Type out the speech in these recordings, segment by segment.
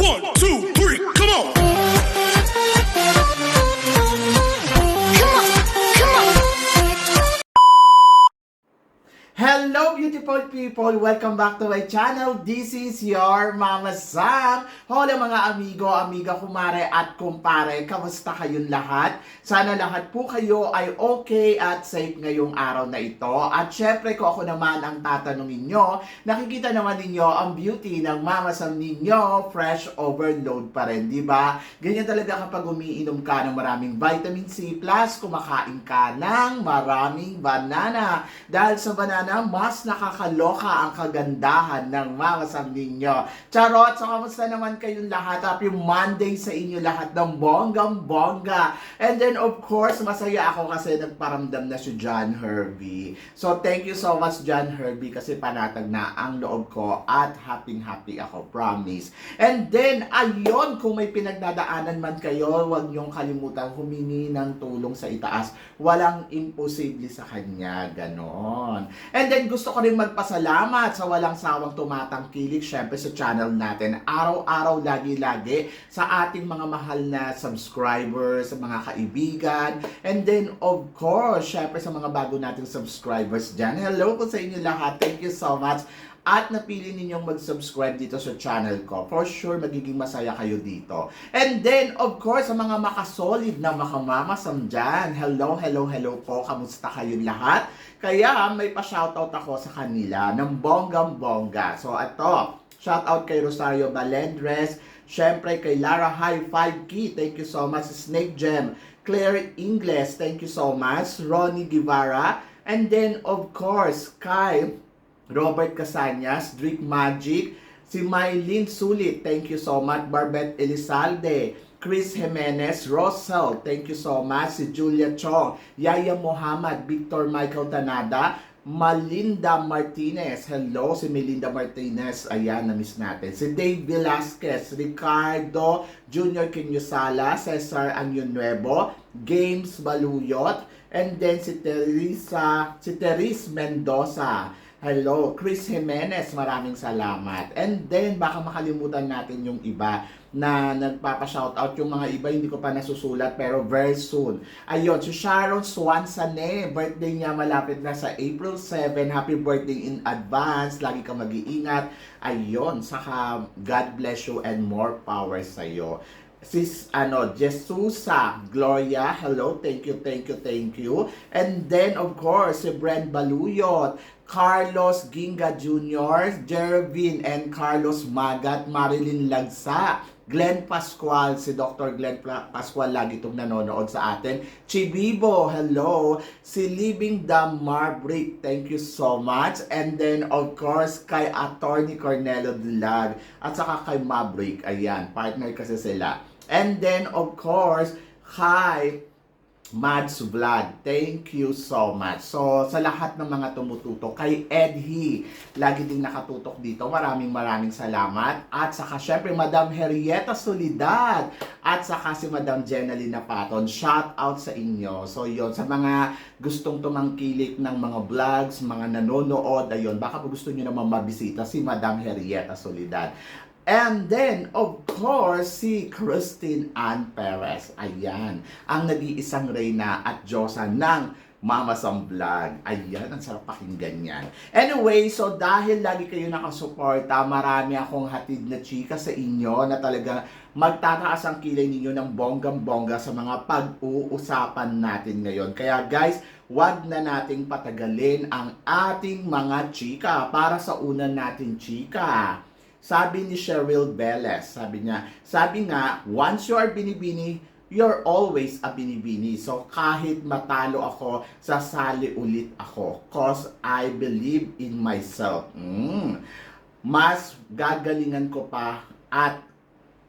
1, 2, 3, come on! Hello beautiful people! Welcome back to my channel. This is your Mama Sam. Hola mga amigo, amiga, kumare at kumpare. Kamusta kayong lahat? Sana lahat po kayo ay okay at safe ngayong araw na ito. At syempre ko ako naman ang tatanungin nyo. Nakikita naman ninyo ang beauty ng Mama Sam ninyo. Fresh overload pa rin, di ba? Ganyan talaga kapag umiinom ka ng maraming vitamin C plus kumakain ka ng maraming banana. Dahil sa banana, mas nakakaloka ang kagandahan ng Mama Sam ninyo. Charot! So, kamusta naman kayong lahat? Happy Monday sa inyo lahat ng bonggang-bongga. And then, of course, masaya ako kasi nagparamdam na si John Herbie. So, thank you so much, John Herbie, kasi panatag na ang loob ko at happy-happy ako, promise. And then, ayun, kung may pinagdadaanan man kayo, huwag niyong kalimutan humingi ng tulong sa itaas. Walang imposible sa kanya, ganon. And then gusto ko rin magpasalamat sa walang sawang tumatangkilik syempre sa channel natin. Araw-araw, lagi-lagi sa ating mga mahal na subscribers, sa mga kaibigan. And then of course, syempre sa mga bago nating subscribers dyan. Hello po sa inyo lahat. Thank you so much. At napili ninyong mag-subscribe dito sa channel ko. For sure, magiging masaya kayo dito. And then, of course, sa mga makasolid na makamamasam dyan. Hello, hello, hello po. Kamusta kayong lahat? Kaya may pa-shoutout ako sa kanila ng bonggang-bongga. So, ito. Shoutout kay Rosario Balendres. Syempre kay Lara High 5K. Thank you so much. Snake Gem. Claire Ingles. Thank you so much. Ronnie Guevara. And then, of course, kay Robert Casanyas, Drake Magic, si Mylene Sulit, thank you so much. Barbette Elizalde, Chris Jimenez, Rosel, thank you so much. Si Julia Chong, Yaya Muhammad, Victor Michael Tanada, Melinda Martinez, hello, si Melinda Martinez, ayan, na-miss natin. Si Dave Velasquez, Ricardo Junior Quinyosala, Cesar Anyunuevo, Games Baluyot, and then si Therese Mendoza. Hello, Chris Jimenez, maraming salamat. And then, baka makalimutan natin yung iba na nagpapa-shoutout. Yung mga iba hindi ko pa nasusulat, pero very soon. Ayun, si Sharon Swansane, birthday niya malapit na sa April 7. Happy birthday in advance. Lagi ka mag-iingat. Ayun, saka God bless you and more power sa'yo. Sis, Jesusa, Gloria, hello, thank you, thank you, thank you. And then, of course, si Brent Baluyot, Carlos Ginga Jr., Jervin and Carlos Magat, Marilyn Lagsa, Glenn Pascual, si Dr. Glenn Pascual lagi itong nanonood sa atin. Chibibo, hello. Si Living the Marbrick, thank you so much. And then, of course, kay Attorney Cornelo Dilag at saka kay Maverick, ayan, partner kasi sila. And then, of course, kay Mads Vlad, thank you so much. So, sa lahat ng mga tumututok, kay Edhi, lagi ding nakatutok dito, maraming salamat. At saka, syempre, Madam Henrietta Solidad, at saka si Madam Jenalina Paton, shout out sa inyo. So, yon sa mga gustong tumangkilik ng mga vlogs, mga nanonood, ayun, baka gusto nyo naman mabisita si Madam Henrietta Solidad. And then, of course, si Christine Ann Perez. Ayan, ang nag-iisang reyna at Diyosa ng Mama Sam Vlog. Ayan, ang sarap pakinggan yan. Anyway, so dahil lagi kayo nakasuporta, marami akong hatid na chika sa inyo na talaga magtataas ang kilay ninyo ng bonggang-bongga sa mga pag-uusapan natin ngayon. Kaya guys, wag na nating patagalin ang ating mga chika para sa una natin chika. Sabi ni Cheryl Velez, sabi nga, once you are binibini, you're always a binibini. So, kahit matalo ako, sasali ulit ako. Cause I believe in myself. Mas gagalingan ko pa at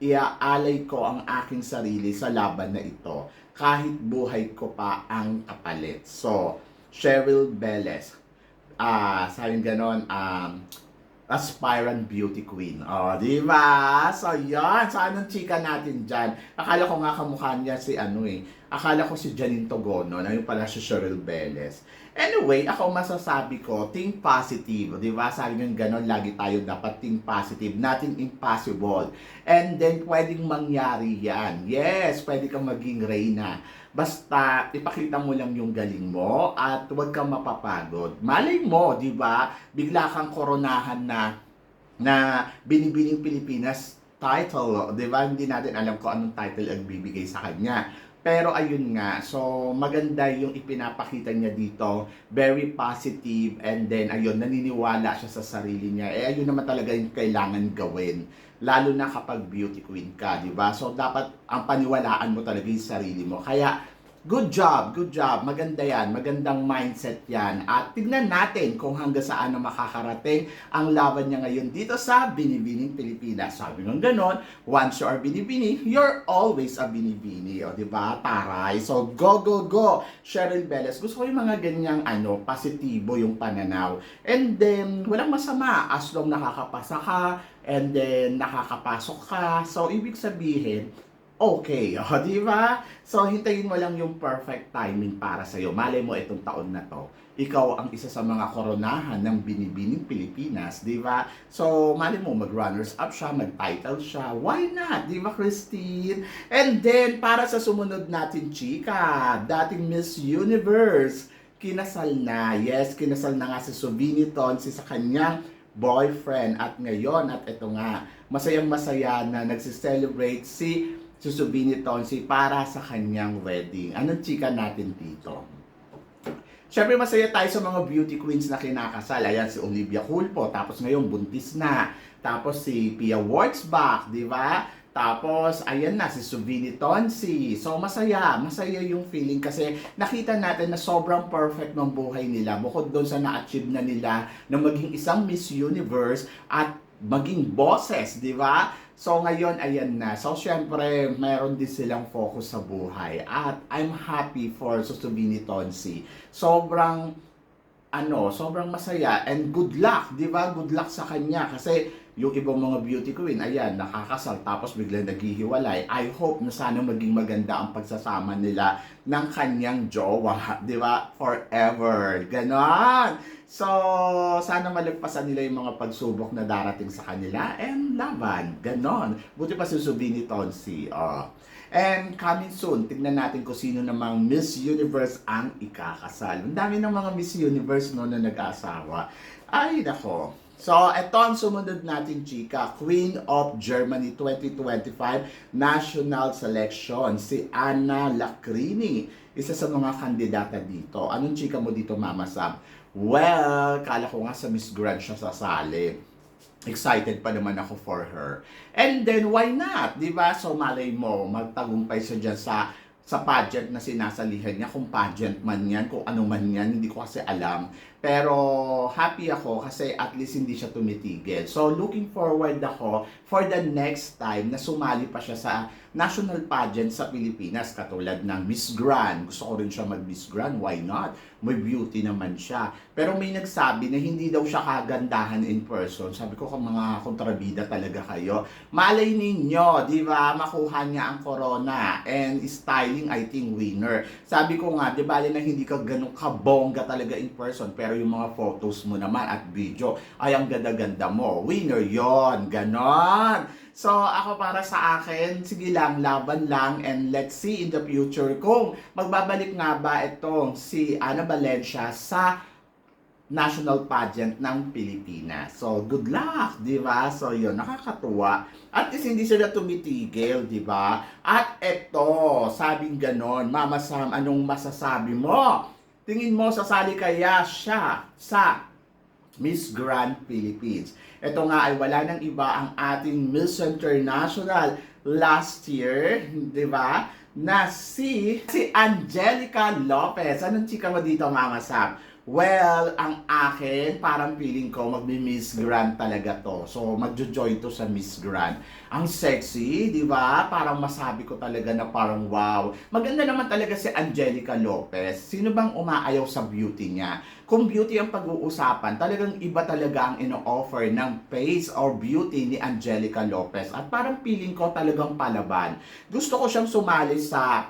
iaalay ko ang aking sarili sa laban na ito. Kahit buhay ko pa ang kapalit. So, Cheryl Velez, sabi ganon, aspirant beauty queen. O, di ba? So, yan. So, anong chika natin dyan? Akala ko nga kamukha niya si Akala ko si Janine Togono, na yung pala si Cheryl Velez. Anyway, ako masasabi ko, think positive, di ba? Sabi nyo gano'n, lagi tayo dapat think positive, nothing impossible. And then, pwedeng mangyari yan. Yes, pwede kang maging reyna. Basta, ipakita mo lang yung galing mo at huwag kang mapapagod. Malay mo, di ba? Bigla kang koronahan na Binibining Pilipinas title, di ba? Hindi natin alam kung anong title ang bibigay sa kanya. Pero ayun nga, so maganda yung ipinapakita niya dito, very positive, and then ayun, naniniwala siya sa sarili niya. Ayun naman talaga yung kailangan gawin, lalo na kapag beauty queen ka, di ba? So dapat ang paniwalaan mo talaga yung sarili mo. Kaya good job, maganda yan, magandang mindset yan. At tignan natin kung hanggang saan na makakarating ang laban niya ngayon dito sa Binibining Pilipinas. Sabi ng ganon, once you are binibini, you're always a binibini. O diba, taray? So go, Cheryl Velez. Gusto ko yung mga ganyang positibo yung pananaw. And then, walang masama as long nakakapasa ka, and then nakakapasok ka. So, ibig sabihin, okay, di ba? So, hintayin mo lang yung perfect timing para sa'yo. Malay mo itong taon na to, ikaw ang isa sa mga koronahan ng Binibining Pilipinas, di ba? So, malay mo, mag-runners up siya, mag-title siya. Why not? Di ba, Christine? And then, para sa sumunod natin, chika, dating Miss Universe, kinasal na. Yes, kinasal na nga si Suvini Tonsi sa kanyang boyfriend. At ngayon, at ito nga, masayang-masaya na nagsiselebrate si Suvini Tonsi para sa kanyang wedding. Anong chika natin dito? Siyempre masaya tayo sa mga beauty queens na kinakasal. Ayan si Olivia Culpo, tapos ngayon buntis na. Tapos si Pia Wurtzbach, di ba? Tapos ayan na si Suvini Tonsi. So masaya yung feeling kasi nakita natin na sobrang perfect ng buhay nila. Bukod doon sa na-achieve na nila na maging isang Miss Universe at maging bosses, di ba? So ngayon, ayan na. So syempre, meron din silang focus sa buhay. At I'm happy for Suvini Tonsi. Sobrang masaya and good luck, di ba? Good luck sa kanya kasi yung ibang mga beauty queen, ayan, nakakasal tapos biglang naghihiwalay. I hope na sana maging maganda ang pagsasama nila ng kanyang jowa, di ba? Forever. Ganon. So, sana malagpasan nila yung mga pagsubok na darating sa kanila and laban. Ganon. Buti pa si Suvini Tonsi. And coming soon, tignan natin kung sino namang Miss Universe ang ikakasal. Ang dami ng mga Miss Universe no na nag-asawa. Ay, nako. So, ito ang sumunod natin, chika. Queen of Germany 2025 National Selection, si Anna Lacrini. Isa sa mga kandidata dito. Anong chika mo dito, Mama Sam? Well, kala ko nga sa Miss Grand siya sasali. Excited pa naman ako for her. And then, why not? Diba? So, malay mo, magtagumpay siya dyan sa pageant na sinasalihan niya. Kung pageant man yan, kung ano man yan, hindi ko kasi alam. Pero, happy ako kasi at least hindi siya tumitigil. So, looking forward ako for the next time na sumali pa siya sa national pageant sa Pilipinas. Katulad ng Miss Grand. Gusto ko rin siya mag-Miss Grand. Why not? May beauty naman siya. Pero may nagsabi na hindi daw siya kagandahan in person. Sabi ko, mga kontrabida talaga kayo. Malay ninyo, di ba? Makuha niya ang corona. And styling, I think, winner. Sabi ko nga, di ba, na hindi ka ganun kabongga talaga in person. Pero yung mga photos mo naman at video, ay ang ganda-ganda mo. Winner yon, ganon. So, ako para sa akin, sige lang, laban lang, and let's see in the future kung magbabalik nga ba itong si Ana Valencia sa national pageant ng Pilipinas. So, good luck, di ba? So, yun, nakakatuwa. At least hindi sila tumitigil, di ba? At eto, sabing ganon, Mama Sam, anong masasabi mo? Tingin mo, sasali kaya siya sa Miss Grand Philippines? Ito nga ay wala nang iba ang ating Miss International last year, di ba? Na si Angelica Lopez. Anong chika mo dito, Mama Sam? Well, ang akin, parang feeling ko magmi-Miss Grand talaga to. So, magjo-joy to sa Miss Grand. Ang sexy, di ba? Parang masabi ko talaga na parang wow. Maganda naman talaga si Angelica Lopez. Sino bang umaayaw sa beauty niya? Kung beauty ang pag-uusapan, talagang iba talaga ang ino-offer ng face or beauty ni Angelica Lopez. At parang feeling ko talagang palaban. Gusto ko siyang sumali sa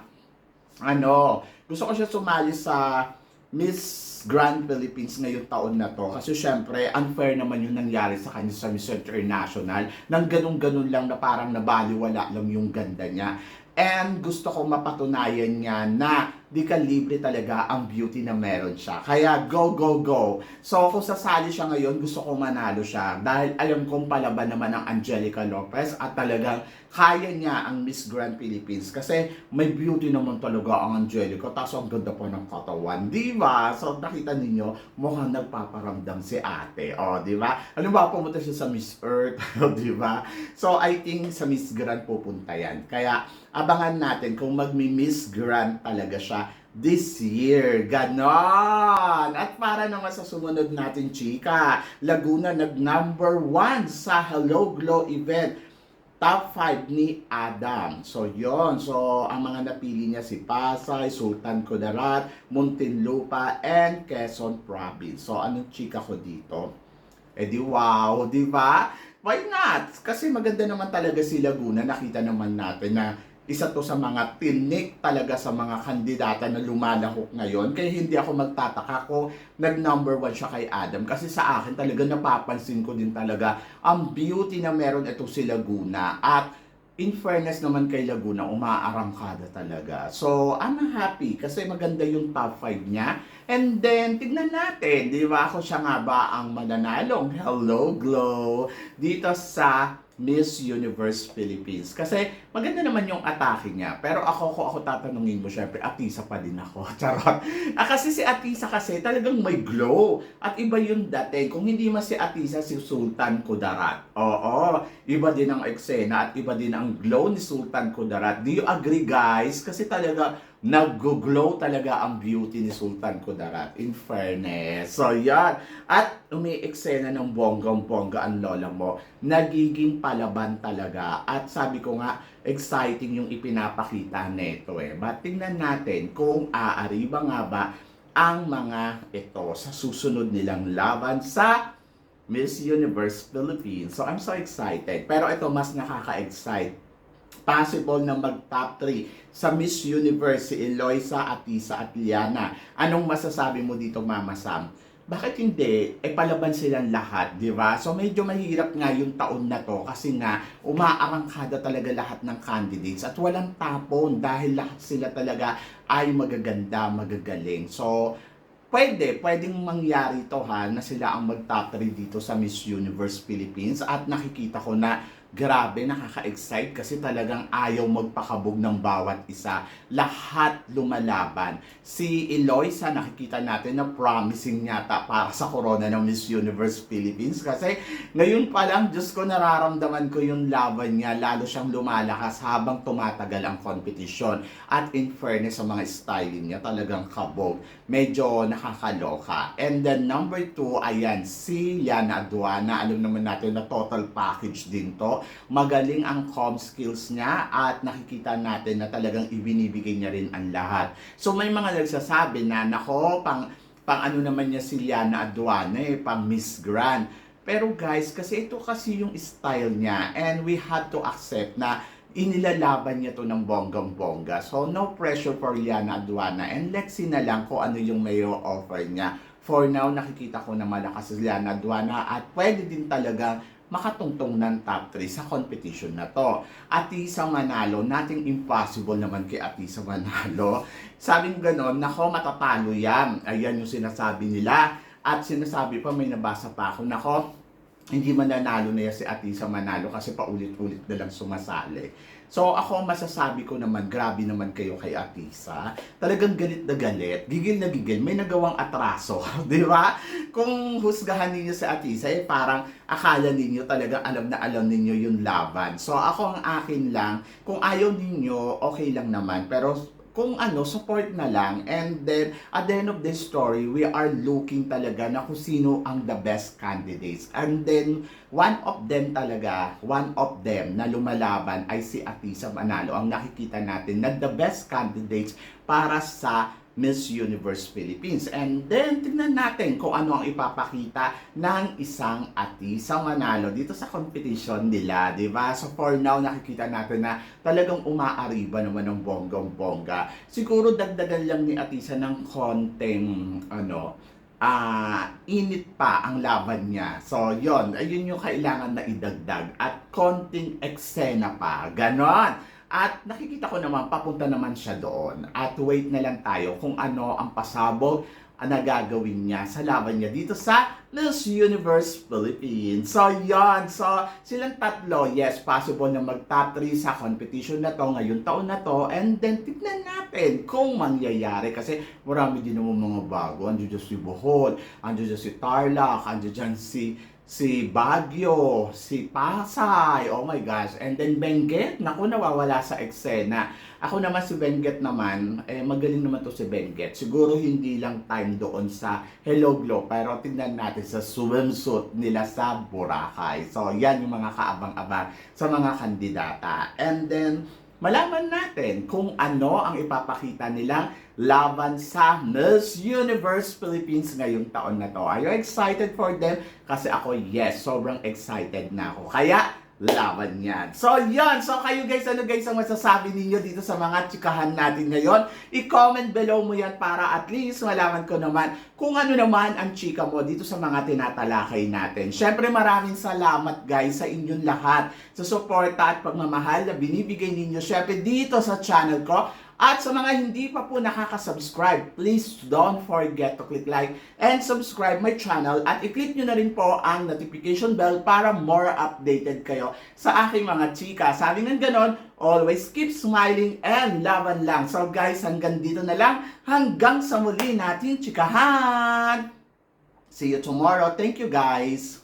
gusto ko siya sumali sa Miss Grand Philippines ngayong taon na to. Kasi syempre, unfair naman yung nangyari sa kanya sa Miss International. Nang ganun-ganun lang na parang nabaliwala lang yung ganda niya. And gusto ko mapatunayan niya na di ka libre talaga ang beauty na meron siya. Kaya go, go, go. So kung sasali siya ngayon, gusto ko manalo siya. Dahil alam kong palaban naman ng Angelica Lopez at talagang kaya niya ang Miss Grand Philippines. Kasi may beauty naman talaga ang Angelica. Tapos ang ganda po ng katawan. Di ba? So nakita ninyo, mukhang nagpaparamdam si ate. O, di ba? Alam ba, pumunta siya sa Miss Earth. Di ba? So I think sa Miss Grand pupunta yan. Kaya abangan natin kung magmi-Miss Grand talaga siya this year. Ganon! At para naman sa sumunod natin, chika, Laguna nag-number 1 sa Hello Glow event. Top 5 ni Adam. So, yon. So, ang mga napili niya si Pasay, Sultan Kudarat, Muntinlupa, and Quezon Province. So, anong chika ko dito? Eh di wow, di ba? Why not? Kasi maganda naman talaga si Laguna. Nakita naman natin na isa to sa mga tinik talaga sa mga kandidata na lumalahok ngayon. Kaya hindi ako magtataka kung nag-number 1 siya kay Adam. Kasi sa akin talaga napapansin ko din talaga ang beauty na meron ito si Laguna. At in fairness naman kay Laguna, umaarangkada talaga. So, I'm happy kasi maganda yung top 5 niya. And then, tignan natin, di ba? Ako siya nga ba ang mananalong Hello Glow dito sa Miss Universe Philippines. Kasi maganda naman yung atake niya. Pero kung ako tatanungin mo, syempre, Atisa pa din ako. Charot. Kasi si Atisa kasi talagang may glow. At iba yung dating. Kung hindi man si Atisa, si Sultan Kudarat. Oo, iba din ang eksena at iba din ang glow ni Sultan Kudarat. Do you agree, guys? Kasi talaga nag-glow talaga ang beauty ni Sultan Kudarat. In fairness. So, yan. At umi-eksena ng bonggang-bongga ang lola mo. Nagiging palaban talaga. At sabi ko nga, exciting yung ipinapakita nito eh. But tingnan natin kung aariba nga ba ang mga ito sa susunod nilang laban sa Miss Universe Philippines. So, I'm so excited. Pero ito, mas nakaka-excite. Possible na mag-top 3 sa Miss Universe si Eloisa, Atisa at Liana. Anong masasabi mo dito, Mama Sam? Bakit hindi? Palaban silang lahat, di ba? So medyo mahirap nga yung taon na to kasi nga umaarangkada talaga lahat ng candidates at walang tapon dahil lahat sila talaga ay magaganda, magagaling. So pwedeng mangyari to ha na sila ang mag-top 3 dito sa Miss Universe Philippines at nakikita ko na grabe, nakaka-excite kasi talagang ayaw magpakabog ng bawat isa. Lahat lumalaban. Si Eloisa, nakikita natin na promising yata para sa corona ng Miss Universe Philippines kasi ngayon pa lang, Diyos ko, nararamdaman ko yung laban niya. Lalo siyang lumalakas habang tumatagal ang competition. At in fairness sa mga styling niya, talagang kabog. Medyo nakakaloka. And then number 2, ayan, si Liana Aduana. Alam naman natin na total package din to. Magaling ang comm skills niya at nakikita natin na talagang ibinibigay niya rin ang lahat. So may mga nagsasabi na nako, pang ano naman niya si Liana Aduana pang Miss Grand. Pero guys, kasi ito kasi yung style niya and we had to accept na inilalaban niya to ng bonggang-bongga. So no pressure for Liana Aduana and let's see na lang kung ano yung may offer niya. For now, nakikita ko na malakas si Liana Aduana at pwede din talaga makatungtong ng top 3 sa competition na to. Atisa Manalo, nothing impossible naman kay Atisa Manalo. Sabing ganon, nako, matatalo yan. Ayan yung sinasabi nila. At sinasabi pa, may nabasa pa ako, nako, hindi mananalo na yan si Atisa Manalo kasi paulit-ulit na lang sumasali. So ako masasabi ko naman, grabe naman kayo kay Atisa. Talagang galit na galit, gigil na gigil, may nagawang atraso, di ba? Kung husgahan ninyo si Atisa, parang akala ninyo talagang alam na alam ninyo yung laban. So ako ang akin lang, kung ayaw ninyo, okay lang naman. Pero kung support na lang. And then, at the end of the story, we are looking talaga na kung sino ang the best candidates. And then, one of them na lumalaban ay si Atisa Manalo. Ang nakikita natin na the best candidates para sa Miss Universe Philippines. And then, tignan natin kung ano ang ipapakita ng isang atisang manalo dito sa competition nila, di ba? So for now, nakikita natin na talagang umaariba naman ng bonggang-bongga. Siguro dagdagan lang ni Atisa ng konting, init pa ang laban niya. So, ayun yung kailangan na idagdag. At konting eksena pa. Ganon. At nakikita ko naman, papunta naman siya doon. At wait na lang tayo kung ano ang pasabog na gagawin niya sa laban niya dito sa Miss Universe Philippines. So, So, silang tatlo, yes, possible na mag-top 3 sa competition na to, ngayong taon na to. And then, tignan natin kung mangyayari. Kasi marami din naman mga bago. Andiyo dyan si Bohol, andiyo dyan si Tarlac, andiyo dyan si Baguio, si Pasay, oh my gosh. And then Benguet, naku, nawawala sa eksena. Ako naman si Benguet naman, magaling naman to si Benguet. Siguro hindi lang time doon sa Hello Glow, pero tingnan natin sa swimsuit nila sa Boracay. So yan yung mga kaabang-abang sa mga kandidata. And then, malaman natin kung ano ang ipapakita nilang laban sa Miss Universe Philippines ngayong taon na to. Are you excited for them? Kasi ako, yes, sobrang excited na ako. Kaya, laban yan. So, So, kayo guys, ano guys ang masasabi ninyo dito sa mga tsikahan natin ngayon? I-comment below mo yan para at least malaman ko naman kung ano naman ang chika mo dito sa mga tinatalakay natin. Syempre, maraming salamat guys sa inyong lahat sa suporta at pagmamahal na binibigay ninyo syempre dito sa channel ko. At sa mga hindi pa po nakaka-subscribe, please don't forget to click like and subscribe my channel at i-click nyo na rin po ang notification bell para more updated kayo sa aking mga chika. Sabi ng ganon, always keep smiling and laban lang. So guys, hanggang dito na lang. Hanggang sa muli natin chikahan. See you tomorrow. Thank you guys.